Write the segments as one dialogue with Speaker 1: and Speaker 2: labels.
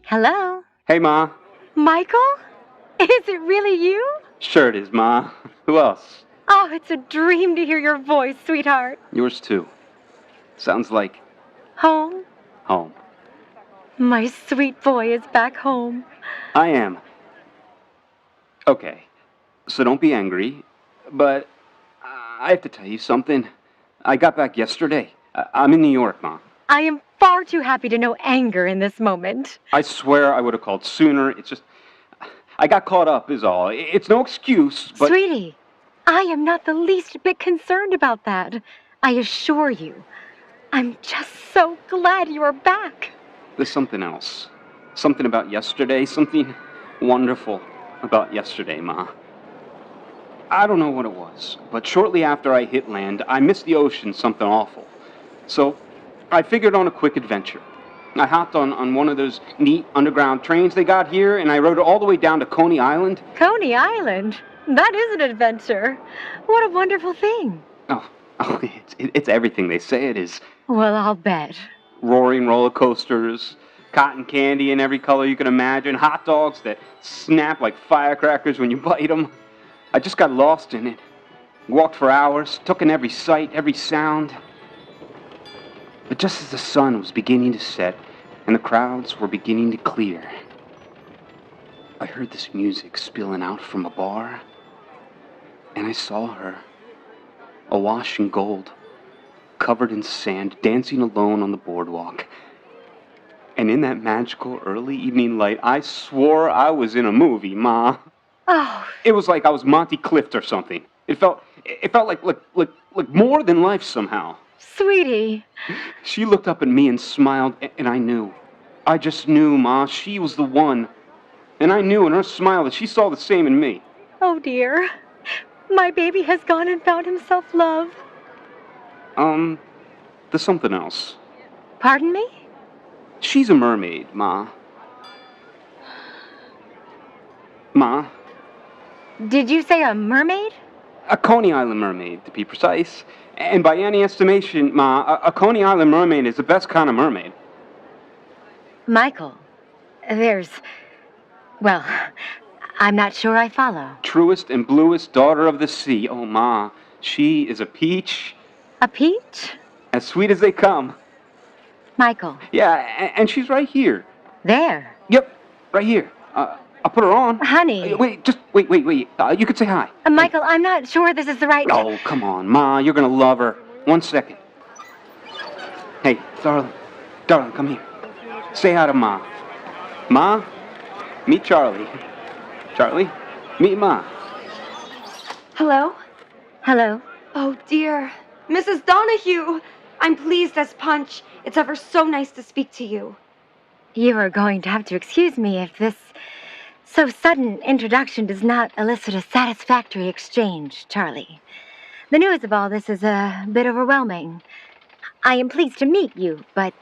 Speaker 1: Hello?
Speaker 2: Hey, Ma.
Speaker 1: Michael? Is it really you?
Speaker 2: Sure it is, Ma. Who else?
Speaker 1: Oh, it's a dream to hear your voice, sweetheart.
Speaker 2: Yours too. Sounds like
Speaker 1: Home?
Speaker 2: home.
Speaker 1: My sweet boy is back home.
Speaker 2: I am. Okay, so don't be angry, but I have to tell you something. I got back yesterday. I'm in New York, Ma.
Speaker 1: I am far too happy to know anger in this moment.
Speaker 2: I swear I would have called sooner. It's just, I got caught up is all. It's no excuse, but...
Speaker 1: Sweetie, I am not the least bit concerned about that. I assure you. I'm just so glad you are back.
Speaker 2: There's something else. Something about yesterday. Something wonderful about yesterday, Ma. I don't know what it was, but shortly after I hit land, I missed the ocean something awful. So I figured on a quick adventure. I hopped on one of those neat underground trains they got here, and I rode it all the way down to Coney Island.
Speaker 1: Coney Island? That is an adventure. What a wonderful thing.
Speaker 2: Oh, it's everything they say it is.
Speaker 1: Well, I'll bet.
Speaker 2: Roaring roller coasters, cotton candy in every color you can imagine, hot dogs that snap like firecrackers when you bite them. I just got lost in it. Walked for hours, took in every sight, every sound. But just as the sun was beginning to set and the crowds were beginning to clear, I heard this music spilling out from a bar, and I saw her, awash in gold, covered in sand, dancing alone on the boardwalk. And in that magical early evening light, I swore I was in a movie, Ma.
Speaker 1: Oh.
Speaker 2: It was like I was Monty Clift or something. It felt like more than life somehow.
Speaker 1: Sweetie.
Speaker 2: She looked up at me and smiled, and I knew. I just knew, Ma, she was the one. And I knew in her smile that she saw the same in me.
Speaker 1: Oh, dear. My baby has gone and found himself love.
Speaker 2: There's something else.
Speaker 1: Pardon me?
Speaker 2: She's a mermaid, Ma. Ma?
Speaker 1: Did you say a mermaid?
Speaker 2: A Coney Island mermaid, to be precise. And by any estimation, Ma, a Coney Island mermaid is the best kind of mermaid.
Speaker 1: Michael, well, I'm not sure I follow.
Speaker 2: Truest and bluest daughter of the sea. Oh, Ma, she is a peach.
Speaker 1: A peach?
Speaker 2: As sweet as they come.
Speaker 1: Michael.
Speaker 2: Yeah, and she's right here.
Speaker 1: There?
Speaker 2: Yep, right here. I'll put her on.
Speaker 1: Honey.
Speaker 2: Wait. You could say hi.
Speaker 1: Michael, I'm not sure this is the right...
Speaker 2: Oh, come on, Ma. You're gonna love her. 1 second. Hey, darling, come here. Say hi to Ma. Ma, meet Charlie. Charlie, meet Ma.
Speaker 3: Hello?
Speaker 1: Hello?
Speaker 3: Oh, dear. Mrs. Donahue! I'm pleased as punch. It's ever so nice to speak to you.
Speaker 1: You are going to have to excuse me if this so sudden introduction does not elicit a satisfactory exchange, Charlie. The news of all this is a bit overwhelming. I am pleased to meet you, but...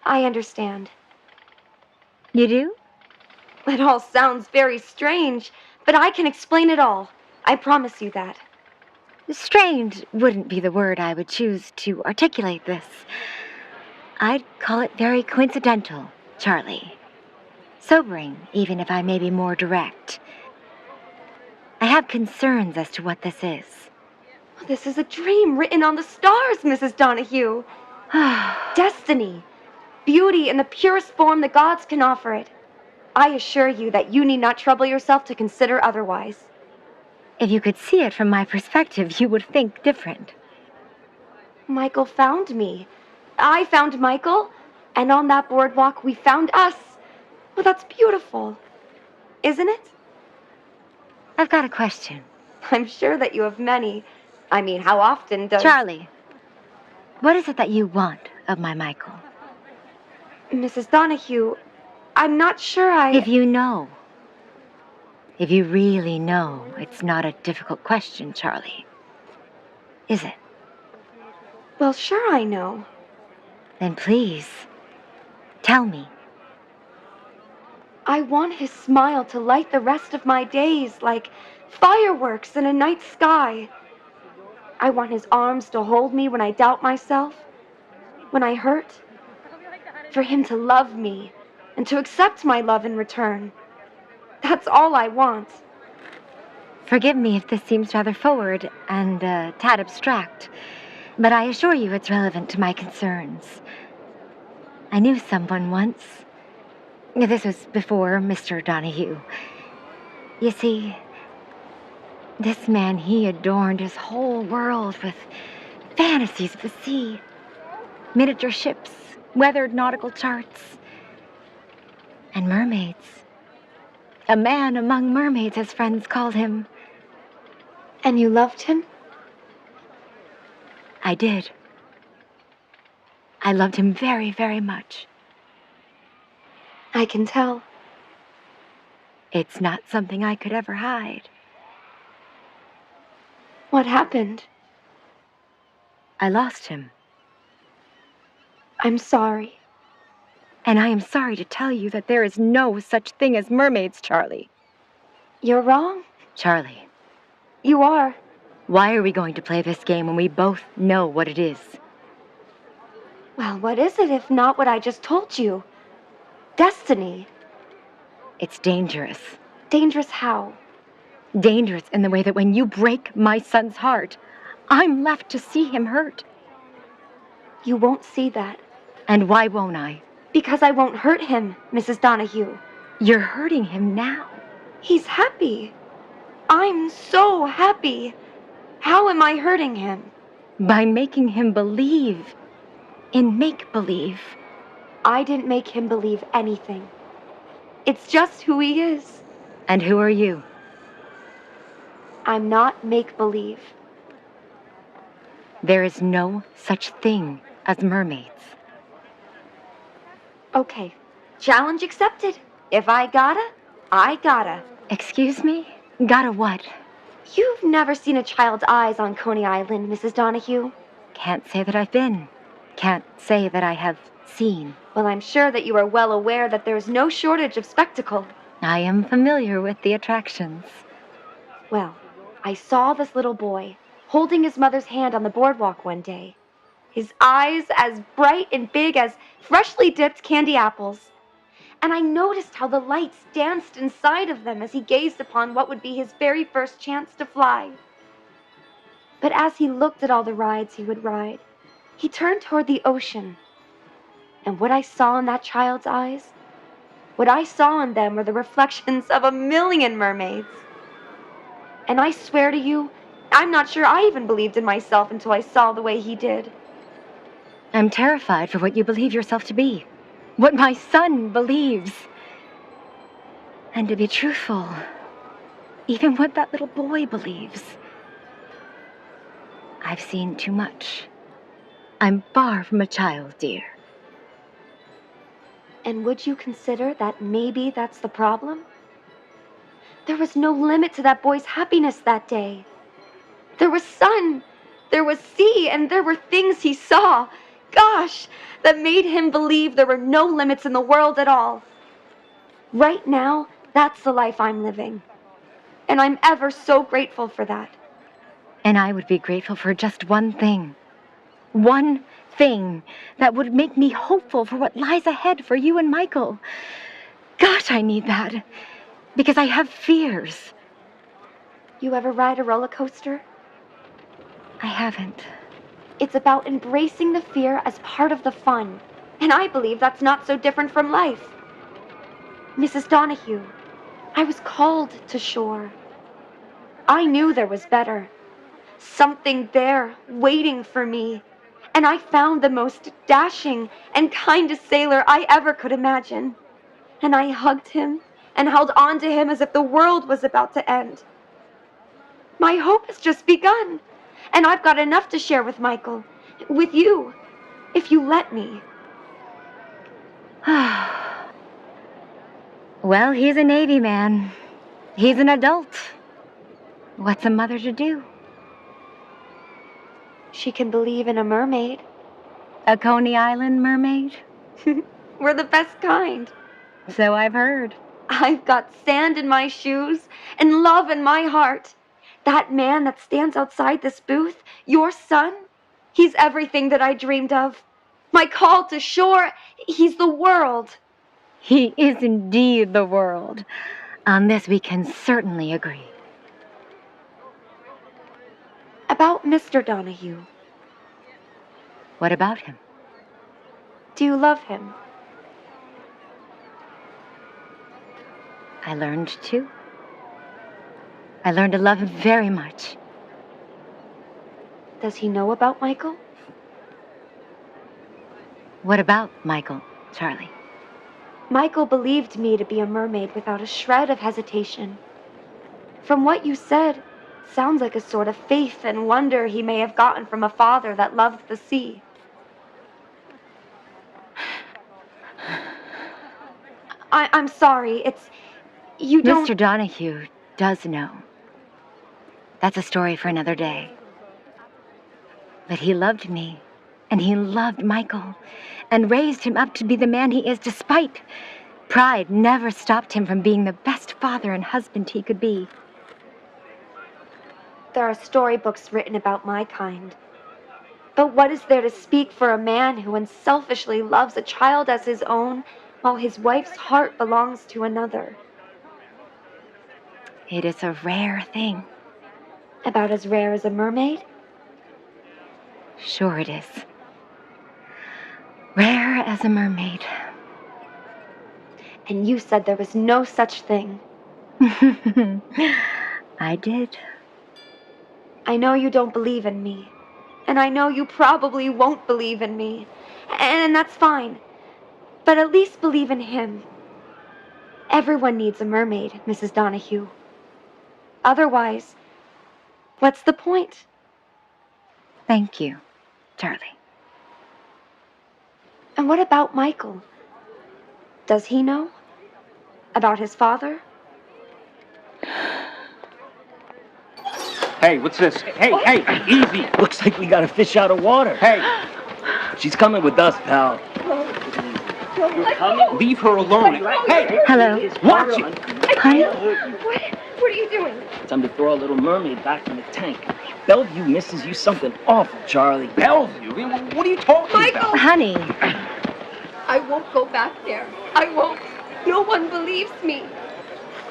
Speaker 3: I understand.
Speaker 1: You do?
Speaker 3: It all sounds very strange, but I can explain it all. I promise you that.
Speaker 1: Strange wouldn't be the word I would choose to articulate this. I'd call it very coincidental, Charlie. Sobering, even if I may be more direct. I have concerns as to what this is.
Speaker 3: This is a dream written on the stars, Mrs. Donahue. Destiny. Beauty in the purest form the gods can offer it. I assure you that you need not trouble yourself to consider otherwise.
Speaker 1: If you could see it from my perspective, you would think different.
Speaker 3: Michael found me. I found Michael. And on that boardwalk, we found us. Well, that's beautiful. Isn't it?
Speaker 1: I've got a question.
Speaker 3: I'm sure that you have many. I mean, how often does...
Speaker 1: Charlie, what is it that you want of my Michael?
Speaker 3: Mrs. Donahue, I'm not sure
Speaker 1: If you know. If you really know, it's not a difficult question, Charlie. Is it?
Speaker 3: Well, sure I know.
Speaker 1: Then please, tell me.
Speaker 3: I want his smile to light the rest of my days like fireworks in a night sky. I want his arms to hold me when I doubt myself. when I hurt. For him to love me and to accept my love in return. That's all I want.
Speaker 1: Forgive me if this seems rather forward and a tad abstract, but I assure you it's relevant to my concerns. I knew someone once. This was before Mr. Donahue. You see, this man, he adorned his whole world with fantasies of the sea, miniature ships, weathered nautical charts, and mermaids. A man among mermaids, as friends called him.
Speaker 3: And you loved him?
Speaker 1: I did. I loved him very, very much.
Speaker 3: I can tell.
Speaker 1: It's not something I could ever hide.
Speaker 3: What happened?
Speaker 1: I lost him.
Speaker 3: I'm sorry.
Speaker 1: And I am sorry to tell you that there is no such thing as mermaids, Charlie.
Speaker 3: You're wrong.
Speaker 1: Charlie,
Speaker 3: You are.
Speaker 1: why are we going to play this game when we both know what it is?
Speaker 3: Well, what is it if not what I just told you? Destiny.
Speaker 1: It's dangerous.
Speaker 3: Dangerous how?
Speaker 1: Dangerous in the way that when you break my son's heart, I'm left to see him hurt.
Speaker 3: You won't see that.
Speaker 1: And why won't I?
Speaker 3: Because I won't hurt him, Mrs. Donahue.
Speaker 1: You're hurting him now.
Speaker 3: He's happy. I'm so happy. How am I hurting him?
Speaker 1: By making him believe in make-believe.
Speaker 3: I didn't make him believe anything. It's just who he is.
Speaker 1: And who are you?
Speaker 3: I'm not make-believe.
Speaker 1: There is no such thing as mermaids.
Speaker 3: Okay, challenge accepted. If I gotta, I gotta.
Speaker 1: Excuse me? Gotta what?
Speaker 3: You've never seen a child's eyes on Coney Island, Mrs. Donahue.
Speaker 1: Can't say that I've been. Can't say that I have seen.
Speaker 3: Well, I'm sure that you are well aware that there's no shortage of spectacle.
Speaker 1: I am familiar with the attractions.
Speaker 3: Well, I saw this little boy holding his mother's hand on the boardwalk one day. His eyes as bright and big as freshly dipped candy apples. And I noticed how the lights danced inside of them as he gazed upon what would be his very first chance to fly. But as he looked at all the rides he would ride, he turned toward the ocean. And what I saw in that child's eyes, what I saw in them were the reflections of 1,000,000 mermaids. And I swear to you, I'm not sure I even believed in myself until I saw the way he did.
Speaker 1: I'm terrified for what you believe yourself to be. What my son believes. And to be truthful, even what that little boy believes. I've seen too much. I'm far from a child, dear.
Speaker 3: And would you consider that maybe that's the problem? There was no limit to that boy's happiness that day. There was sun, there was sea, and there were things he saw. Gosh, that made him believe there were no limits in the world at all. Right now, that's the life I'm living. And I'm ever so grateful for that.
Speaker 1: And I would be grateful for just one thing. One thing that would make me hopeful for what lies ahead for you and Michael. Gosh, I need that. Because I have fears.
Speaker 3: You ever ride a roller coaster?
Speaker 1: I haven't.
Speaker 3: It's about embracing the fear as part of the fun. And I believe that's not so different from life. Mrs. Donahue, I was called to shore. I knew there was better. Something there waiting for me. And I found the most dashing and kindest sailor I ever could imagine. And I hugged him and held on to him as if the world was about to end. My hope has just begun. And I've got enough to share with Michael, with you, if you let me.
Speaker 1: Well, he's a Navy man. He's an adult. What's a mother to do?
Speaker 3: She can believe in a mermaid.
Speaker 1: A Coney Island mermaid?
Speaker 3: We're the best kind.
Speaker 1: So I've heard.
Speaker 3: I've got sand in my shoes and love in my heart. That man that stands outside this booth, your son, he's everything that I dreamed of. my call to shore. He's the world.
Speaker 1: He is indeed the world. On this we can certainly agree.
Speaker 3: About Mr. Donahue.
Speaker 1: What about him?
Speaker 3: Do you love him?
Speaker 1: I learned to. I learned to love him very much.
Speaker 3: Does he know about Michael?
Speaker 1: What about Michael, Charlie?
Speaker 3: Michael believed me to be a mermaid without a shred of hesitation. From what you said, sounds like a sort of faith and wonder he may have gotten from a father that loved the sea. I'm sorry, you don't...
Speaker 1: Mr. Donahue does know. That's a story for another day. But he loved me, and he loved Michael, and raised him up to be the man he is despite. Pride never stopped him from being the best father and husband he could be.
Speaker 3: There are storybooks written about my kind. But what is there to speak for a man who unselfishly loves a child as his own, while his wife's heart belongs to another?
Speaker 1: It is a rare thing.
Speaker 3: About as rare as a mermaid?
Speaker 1: Sure it is. Rare as a mermaid.
Speaker 3: And you said there was no such thing.
Speaker 1: I did.
Speaker 3: I know you don't believe in me. And I know you probably won't believe in me. And that's fine. But at least believe in him. Everyone needs a mermaid, Mrs. Donahue. Otherwise, what's the point?
Speaker 1: Thank you, Charlie.
Speaker 3: And what about Michael? Does he know? About his father?
Speaker 2: Hey, what's this? Hey, easy.
Speaker 4: Looks like we got a fish out of water.
Speaker 2: Hey,
Speaker 4: She's coming with us, pal. You're coming?
Speaker 2: leave her alone. Hey,
Speaker 1: Hello.
Speaker 2: watch it.
Speaker 1: Honey?
Speaker 3: What are you doing?
Speaker 4: Time to throw a little mermaid back in the tank. Bellevue misses you something awful, Charlie.
Speaker 2: Bellevue? What are you talking about?
Speaker 1: Honey,
Speaker 3: I won't go back there. I won't. No one believes me.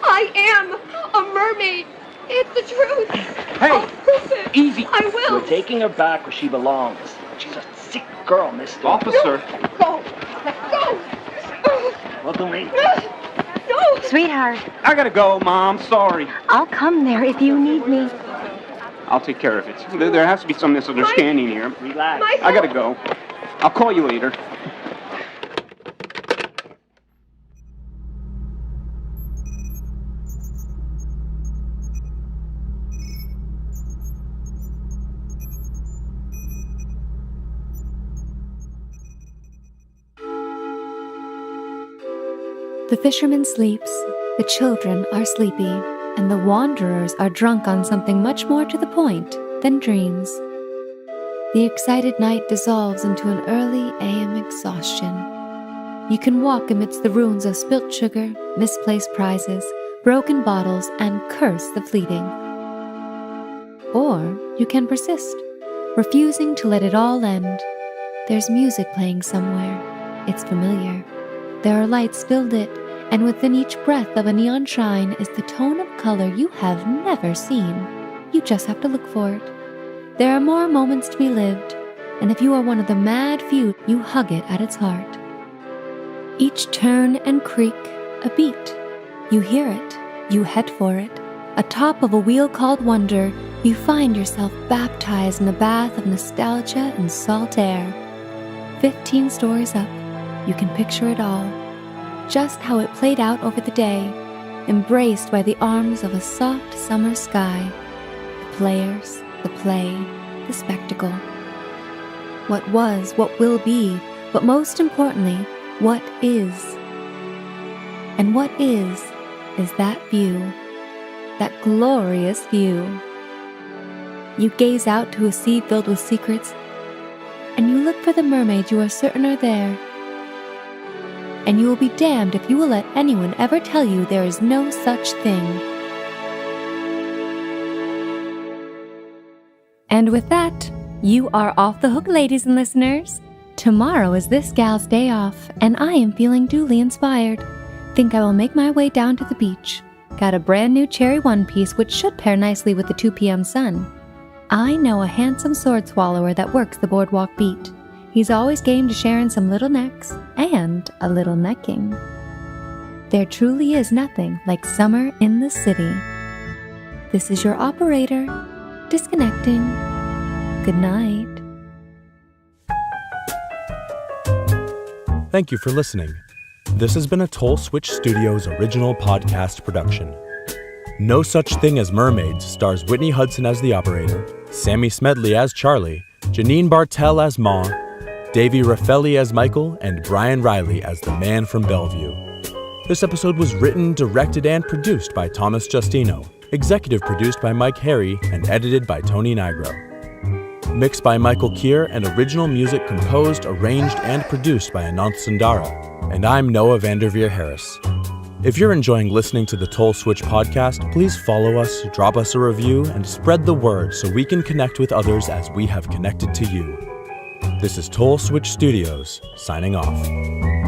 Speaker 3: I am a mermaid. It's the truth.
Speaker 2: Hey,
Speaker 3: I'll prove it.
Speaker 2: easy.
Speaker 3: I will.
Speaker 4: We're taking her back where she belongs. She's a sick girl, mister.
Speaker 2: Officer.
Speaker 3: Go. Go.
Speaker 4: Welcome, lady.
Speaker 3: No.
Speaker 1: sweetheart,
Speaker 2: I gotta go, Mom. Sorry.
Speaker 1: I'll come there if you need me.
Speaker 2: I'll take care of it. There has to be some misunderstanding here.
Speaker 4: Relax.
Speaker 2: I gotta go. I'll call you later.
Speaker 5: The fisherman sleeps, the children are sleepy, and the wanderers are drunk on something much more to the point than dreams. The excited night dissolves into an early AM exhaustion. You can walk amidst the ruins of spilt sugar, misplaced prizes, broken bottles, and curse the fleeting. Or you can persist, refusing to let it all end. There's music playing somewhere. It's familiar. There are lights still lit, and within each breath of a neon shine is the tone of color you have never seen. You just have to look for it. There are more moments to be lived, and if you are one of the mad few, you hug it at its heart. Each turn and creak, a beat. You hear it, you head for it. Atop of a wheel called wonder, you find yourself baptized in a bath of nostalgia and salt air. 15 stories up, you can picture it all. Just how it played out over the day, embraced by the arms of a soft summer sky. The players, the play, the spectacle. What was, what will be, but most importantly, what is. And what is that view, that glorious view. You gaze out to a sea filled with secrets, and you look for the mermaids you are certain are there. And you will be damned if you will let anyone ever tell you there is no such thing. And with that, you are off the hook, ladies and listeners. Tomorrow is this gal's day off, and I am feeling duly inspired. Think I will make my way down to the beach. Got a brand new cherry one-piece which should pair nicely with the 2 p.m. sun. I know a handsome sword swallower that works the boardwalk beat. He's always game to sharing some little necks and a little necking. There truly is nothing like summer in the city. This is your operator, disconnecting. Good night.
Speaker 6: Thank you for listening. This has been a Toll Switch Studios original podcast production. No Such Thing as Mermaids stars Whitney Hudson as the operator, Sammy Smedley as Charlie, Janine Bartel as Ma, Davey Raffelli as Michael, and Brian Riley as the man from Bellevue. This episode was written, directed, and produced by Thomas Justino, executive produced by Mike Harry, and edited by Tony Nigro. Mixed by Michael Kier, and original music composed, arranged, and produced by Ananth Sundara. And I'm Noah Vanderveer Harris. If you're enjoying listening to the Toll Switch podcast, please follow us, drop us a review, and spread the word so we can connect with others as we have connected to you. This is Toll Switch Studios, signing off.